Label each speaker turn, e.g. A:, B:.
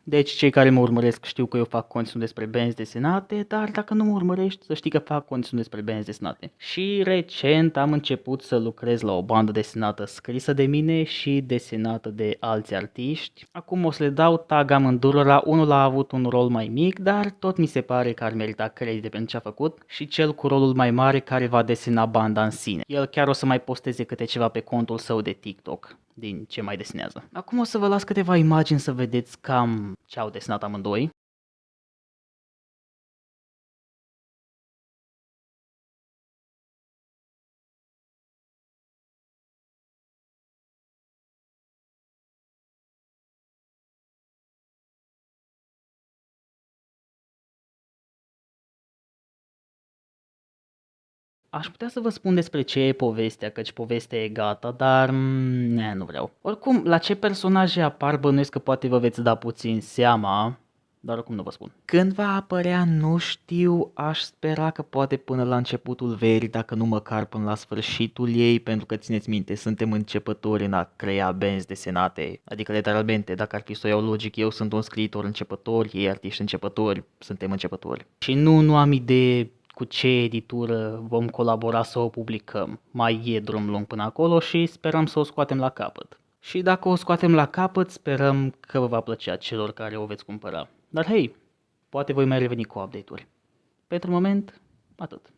A: Deci cei care mă urmăresc știu că eu fac conținut despre benzi desenate, dar dacă nu mă urmărești, să știi că fac conținut despre benzi desenate. Și recent am început să lucrez la o bandă desenată scrisă de mine și desenată de alți artiști. Acum o să le dau tag amândurora, unul a avut un rol mai mic, dar tot mi se pare că ar merita credite pentru ce a făcut, și cel cu rolul mai mare care va desena banda în sine. El chiar o să mai posteze câte ceva pe contul său de TikTok din ce mai desenează. Acum o să vă las câteva imagini să vedeți cam ce au desenat amândoi. Aș putea să vă spun despre ce e povestea, căci povestea e gata, dar nu vreau. Oricum, la ce personaje apar bănuiesc că poate vă veți da puțin seama, dar oricum nu vă spun. Când va apărea, nu știu, aș spera că poate până la începutul verii, dacă nu măcar până la sfârșitul ei, pentru că țineți minte, suntem începători în a crea benzi desenate, adică literalmente, dacă ar fi să o iau logic, eu sunt un scriitor începător, ei artiști începători, suntem începători. Și nu am idee cu ce editură vom colabora să o publicăm. Mai e drum lung până acolo și sperăm să o scoatem la capăt. Și dacă o scoatem la capăt, sperăm că vă va plăcea celor care o veți cumpăra. Dar hei, poate voi mai reveni cu update-uri. Pentru moment, atât.